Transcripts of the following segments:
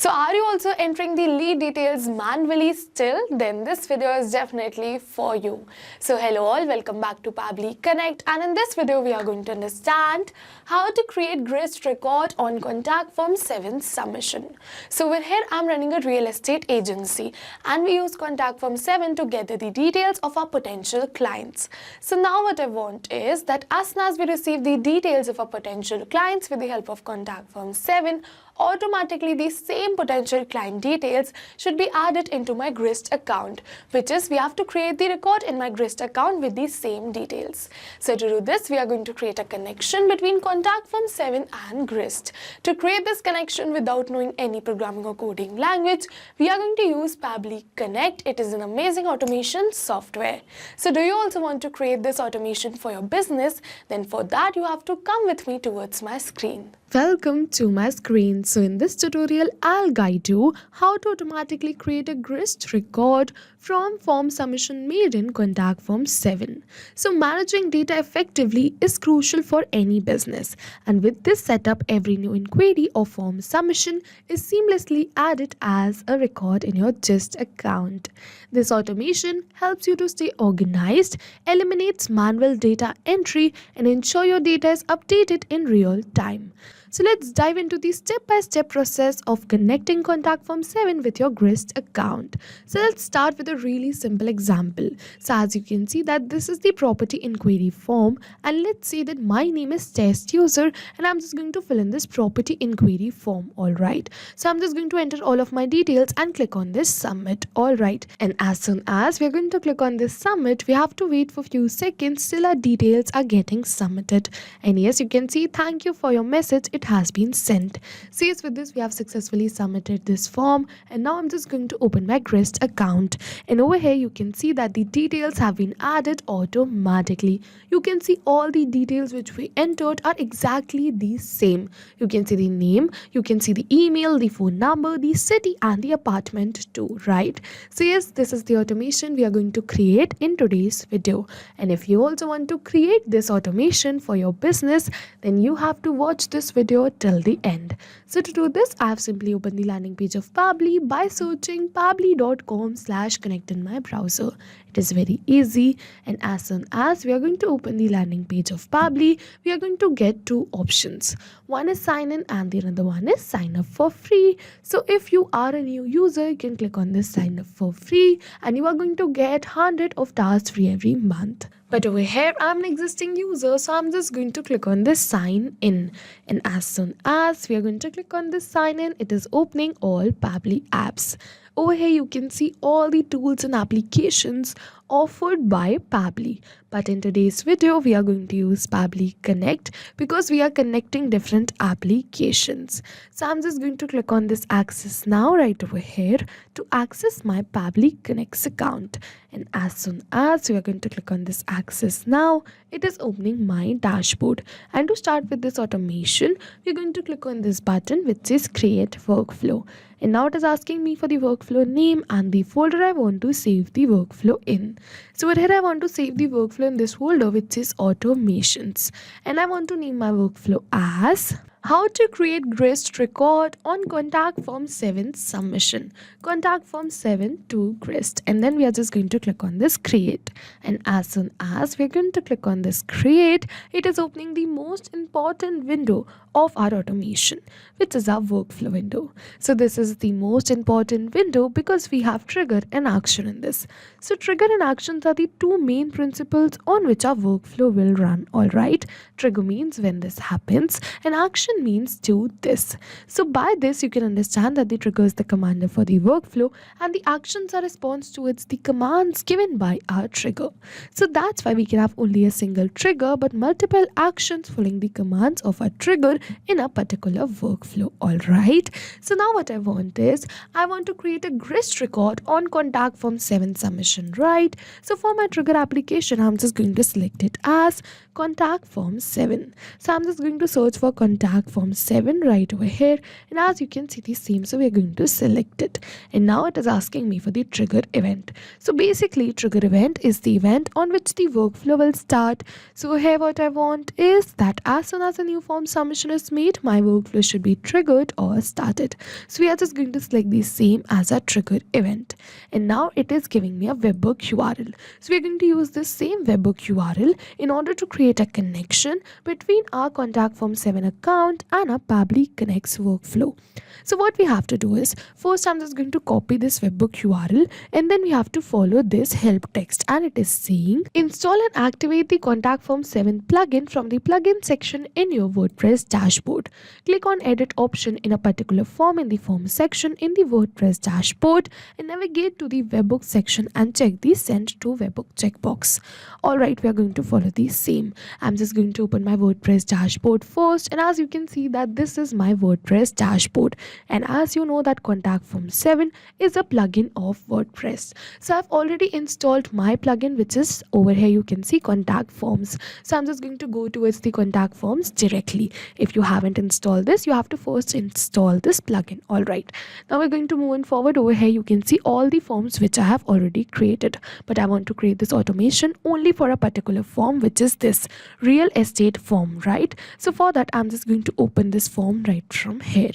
So are you also entering the lead details manually still? Then this video is definitely for you. So hello all, welcome back to Pabbly Connect, and in this video we are going to understand how to create Grist record on contact form 7 submission. So over here I'm running a real estate agency and we use contact form 7 to gather the details of our potential clients. So now what I want is that as soon as we receive the details of our potential clients with the help of contact form 7, automatically the same potential client details should be added into my Grist account, which is we have to create the record in my Grist account with the same details. So to do this, we are going to create a connection between contact form 7 and Grist. To create this connection without knowing any programming or coding language, we are going to use Pabbly Connect. It is an amazing automation software. So do you also want to create this automation for your business? Then for that you have to come with me towards my screen. Welcome to my screen. So in this tutorial, I'll guide you how to automatically create a Grist record from form submission made in contact form 7. So managing data effectively is crucial for any business. And with this setup, every new inquiry or form submission is seamlessly added as a record in your Grist account. This automation helps you to stay organized, eliminates manual data entry, and ensure your data is updated in real time. So let's dive into the step-by-step process of connecting contact form 7 with your Grist account. So let's start with a really simple example. So as you can see that this is the property inquiry form, and let's say that my name is test user and I'm just going to fill in this property inquiry form. Alright, so I'm just going to enter all of my details and click on this submit. Alright, and as soon as we're going to click on this submit, we have to wait for a few seconds till our details are getting submitted. And yes, you can see thank you for your message, it has been sent. So yes, with this we have successfully submitted this form, and now I'm just going to open my Grist account, and over here you can see that the details have been added automatically. You can see all the details which we entered are exactly the same. You can see the name, you can see the email, the phone number, the city and the apartment too, right? So yes, this is the automation we are going to create in today's video. And if you also want to create this automation for your business, then you have to watch this video till the end. So to do this, I have simply opened the landing page of Pabbly by searching pabbly.com/connect in my browser. It is very easy, and as soon as we are going to open the landing page of Pabbly, we are going to get two options. One is sign in and the other one is sign up for free. So if you are a new user, you can click on this sign up for free and you are going to get 100 of tasks free every month. But over here, I'm an existing user, so I'm just going to click on this sign in. And as soon as we are going to click on this sign in, it is opening all Pabbly apps. Over here, you can see all the tools and applications offered by Pabbly. But in today's video, we are going to use Pabbly Connect because we are connecting different applications. So I'm just going to click on this access now right over here to access my Pabbly Connect account. And as soon as we are going to click on this access now, it is opening my dashboard. And to start with this automation, we're going to click on this button which says create workflow. And now it is asking me for the workflow name and the folder I want to save the workflow in. So over here I want to save the workflow in this folder which says automations. And I want to name my workflow as how to create Grist record on contact form 7 submission. Contact form 7 to Grist. And then we are just going to click on this create. And as soon as we're going to click on this create, it is opening the most important window of our automation, which is our workflow window. So this is the most important window because we have trigger and action in this. So trigger and actions are the two main principles on which our workflow will run. Alright, trigger means when this happens and action means do this. So by this you can understand that the trigger is the commander for the workflow and the actions are response towards the commands given by our trigger. So that's why we can have only a single trigger but multiple actions following the commands of a trigger in a particular workflow. Alright, so now what I want is I want to create a Grist record on contact form 7 submission, right? So for my trigger application, I'm just going to select it as contact form 7. So I'm just going to search for contact contact form 7 right over here, and as you can see the same, so we're going to select it. And now it is asking me for the trigger event. So basically trigger event is the event on which the workflow will start. So here what I want is that as soon as a new form submission is made, my workflow should be triggered or started. So we are just going to select the same as a trigger event, and now it is giving me a webhook URL. So we're going to use this same webhook URL in order to create a connection between our contact form 7 account and our Pabbly Connect's workflow. So what we have to do is, first I'm just going to copy this webhook URL, and then we have to follow this help text, and it is saying install and activate the contact form 7 plugin from the plugin section in your WordPress dashboard. Click on edit option in a particular form in the form section in the WordPress dashboard, and navigate to the webhook section and check the send to webhook checkbox. Alright, we are going to follow the same. I'm just going to open my WordPress dashboard first, and as you can see that this is my WordPress dashboard, and as you know that contact form 7 is a plugin of WordPress. So I've already installed my plugin, which is over here you can see contact forms. So I'm just going to go towards the contact forms directly. If you haven't installed this, you have to first install this plugin. Alright, now we're going to move on forward. Over here you can see all the forms which I have already created, but I want to create this automation only for a particular form, which is this real estate form, right? So for that I'm just going to open this form right from here,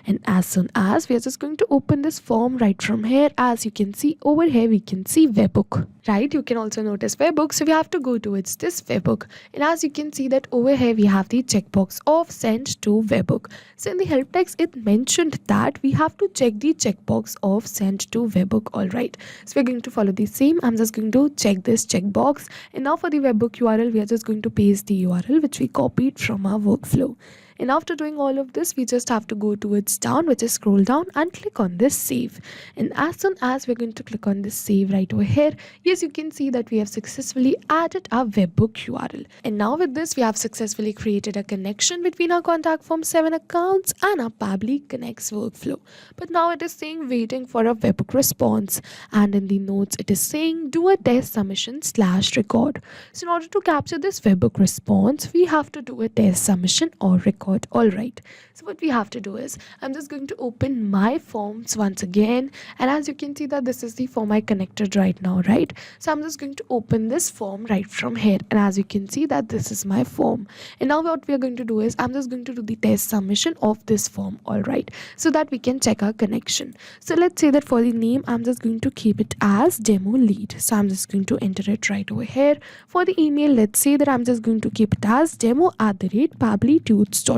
and as soon as we are just going to open this form right from here, as you can see over here we can see webhook, right? You can also notice webhook, so we have to go towards this webhook, and as you can see that over here we have the checkbox of send to webhook. So in the help text it mentioned that we have to check the checkbox of send to webhook. All right, so we're going to follow the same. I'm just going to check this checkbox, and now for the webhook URL we are just going to paste the URL which we copied from our workflow. And after doing all of this, we just have to go towards down, which is scroll down, and click on this save. And as soon as we're going to click on this save right over here, yes, you can see that we have successfully added our webhook URL. And now with this, we have successfully created a connection between our contact form 7 accounts and our Pabbly Connect's workflow. But now it is saying waiting for a webhook response, and in the notes it is saying do a test submission / record. So in order to capture this webhook response, we have to do a test submission or record. Alright, so what we have to do is, I'm just going to open my forms once again, and as you can see that this is the form I connected right now, right? So I'm just going to open this form right from here, and as you can see that this is my form. And now what we are going to do is, I'm just going to do the test submission of this form, alright, so that we can check our connection. So let's say that for the name I'm just going to keep it as demo lead, so I'm just going to enter it right over here. For the email, let's say that I'm just going to keep it as demo@pabblytunes.com.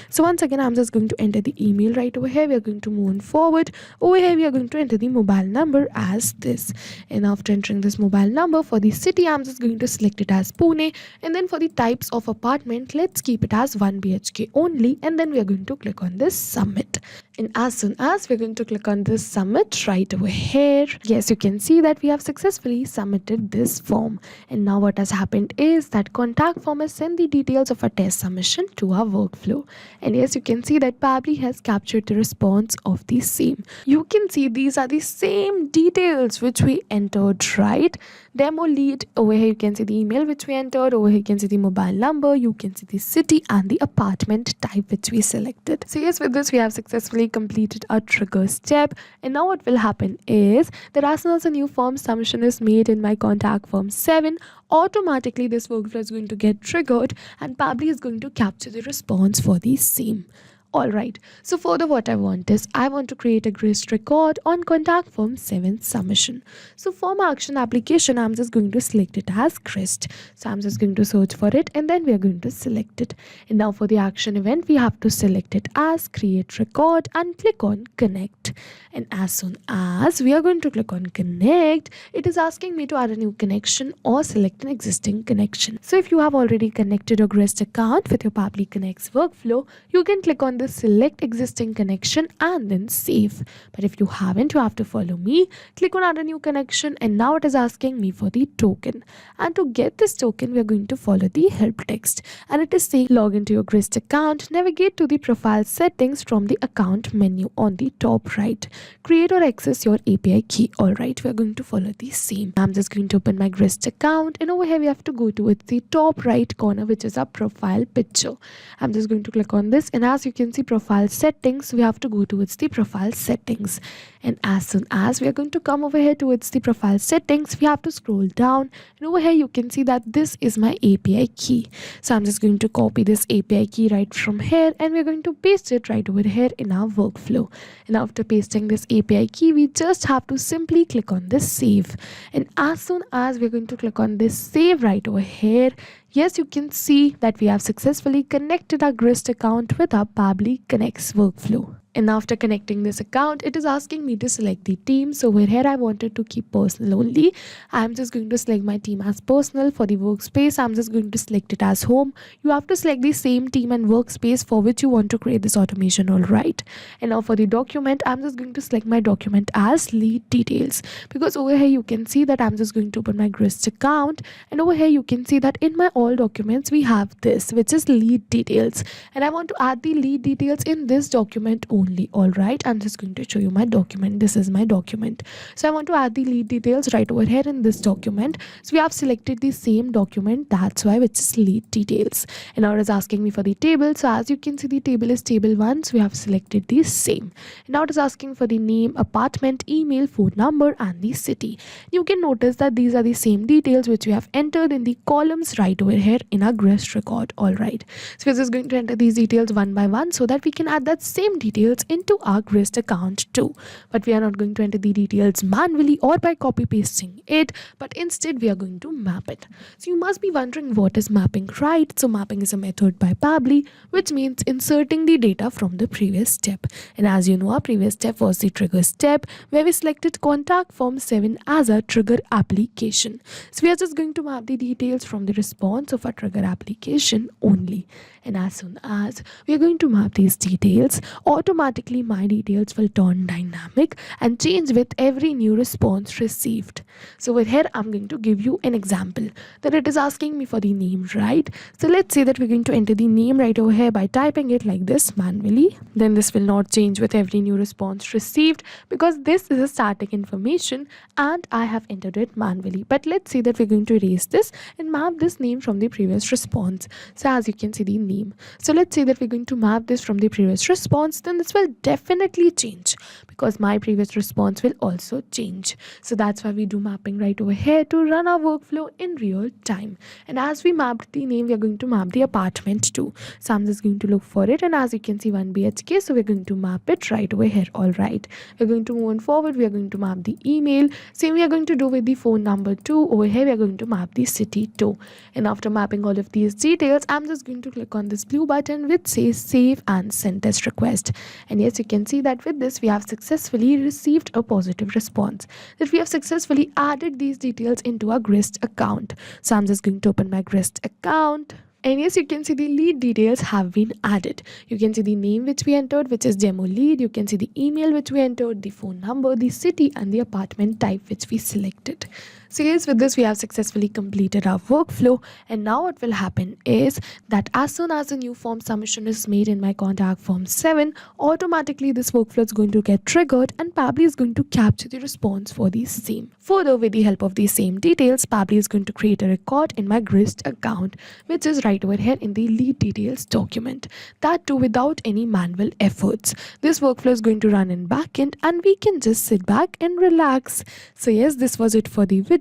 So once again I'm just going to enter the email right over here. We are going to move on forward. Over here we are going to enter the mobile number as this, and after entering this mobile number, for the city I'm just going to select it as Pune, and then for the types of apartment, let's keep it as 1 BHK only, and then we are going to click on this submit. And as soon as we're going to click on this submit right over here, yes, you can see that we have successfully submitted this form. And now what has happened is that contact form has sent the details of a test submission to our workflow. And yes, you can see that Pabbly has captured the response of the same. You can see these are the same details which we entered, right? Demo lead, over here you can see the email which we entered, over here you can see the mobile number, you can see the city and the apartment type which we selected. So yes, with this we have successfully completed our trigger step, and now what will happen is that as soon as a new form submission is made in my contact form 7, automatically this workflow is going to get triggered, and Pabbly is going to capture the response for the same. Alright, so further what I want is, I want to create a Grist record on contact form 7 submission. So for my action application, I'm just going to select it as Grist. So I'm just going to search for it, and then we are going to select it. And now for the action event, we have to select it as create record and click on connect. And as soon as we are going to click on connect, it is asking me to add a new connection or select an existing connection. So if you have already connected your Grist account with your Pabbly Connect's workflow, you can click on this select existing connection and then save. But if you haven't, you have to follow me. Click on add a new connection, and now it is asking me for the token. And to get this token, we are going to follow the help text. And it is saying log into your Grist account, navigate to the profile settings from the account menu on the top right. Create or access your API key. Alright, we are going to follow the same. I'm just going to open my Grist account, and over here we have to go towards the top right corner, which is our profile picture. I'm just going to click on this, and as you can see, profile settings, we have to go towards the profile settings. And as soon as we are going to come over here towards the profile settings, we have to scroll down, and over here you can see that this is my API key. So I'm just going to copy this API key right from here, and we're going to paste it right over here in our workflow. And after pasting this API key, we just have to simply click on this save. And as soon as we're going to click on this save right over here, yes, you can see that we have successfully connected our Grist account with our Pabbly Connect's workflow. And after connecting this account, it is asking me to select the team. So over here I wanted to keep personal only. I'm just going to select my team as personal. For the workspace, I'm just going to select it as home. You have to select the same team and workspace for which you want to create this automation, all right. And now for the document, I'm just going to select my document as lead details, because over here you can see that I'm just going to open my Grist account, and over here you can see that in my all documents we have this, which is lead details, and I want to add the lead details in this document only. All right, I'm just going to show you my document. This is my document. So I want to add the lead details right over here in this document. So we have selected the same document, that's why, which is lead details. And now it is asking me for the table. So as you can see, the table is table 1. So we have selected the same. And now it is asking for the name, apartment, email, phone number, and the city. You can notice that these are the same details which we have entered in the columns right over here in our Grist record. All right, so we're just going to enter these details one by one so that we can add that same details into our Grist account too. But we are not going to enter the details manually or by copy pasting it, but instead we are going to map it. So you must be wondering, what is mapping, right? So mapping is a method by Pabbly which means inserting the data from the previous step. And as you know, our previous step was the trigger step, where we selected contact form 7 as a trigger application. So we are just going to map the details from the response of our trigger application only. And as soon as we are going to map these details, automatically my details will turn dynamic and change with every new response received. So over here I'm going to give you an example that it is asking me for the name, right? So let's say that we're going to enter the name right over here by typing it like this manually. Then this will not change with every new response received, because this is a static information and I have entered it manually. But let's say that we're going to erase this and map this name from the previous response. So as you can see, the name. So let's say that we're going to map this from the previous response, then this will definitely change because my previous response will also change. So that's why we do mapping right over here to run our workflow in real time. And as we mapped the name, we are going to map the apartment too. So I'm just going to look for it, and as you can see, 1 BHK, so we're going to map it right over here. All right, we're going to move on forward. We are going to map the email. Same we are going to do with the phone number too. Over here we are going to map the city too. And after mapping all of these details, I'm just going to click on this blue button which says save and send test request. And yes, you can see that with this we have successfully received a positive response, that we have successfully added these details into our Grist account. So I'm just going to open my Grist account. And yes, you can see the lead details have been added. You can see the name which we entered, which is demo lead. You can see the email which we entered, the phone number, the city, and the apartment type which we selected. So yes, with this we have successfully completed our workflow, and now what will happen is that as soon as a new form submission is made in my contact form 7, automatically this workflow is going to get triggered and Pabbly is going to capture the response for the same. Further, with the help of these same details, Pabbly is going to create a record in my Grist account, which is right over here in the lead details document. That too without any manual efforts. This workflow is going to run in backend and we can just sit back and relax. So yes, this was it for the video.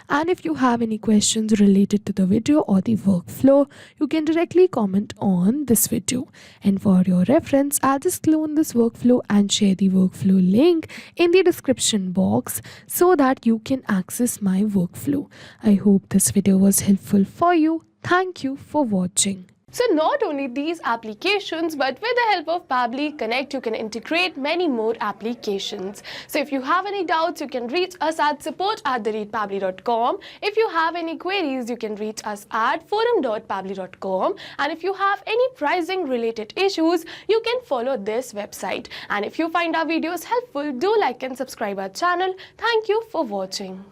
And if you have any questions related to the video or the workflow, you can directly comment on this video. And for your reference, I'll just clone this workflow and share the workflow link in the description box so that you can access my workflow. I hope this video was helpful for you. Thank you for watching. So not only these applications, but with the help of Pabbly Connect, you can integrate many more applications. So if you have any doubts, you can reach us at support@pabbly.com. If you have any queries, you can reach us at forum.pabbly.com. And if you have any pricing related issues, you can follow this website. And if you find our videos helpful, do like and subscribe our channel. Thank you for watching.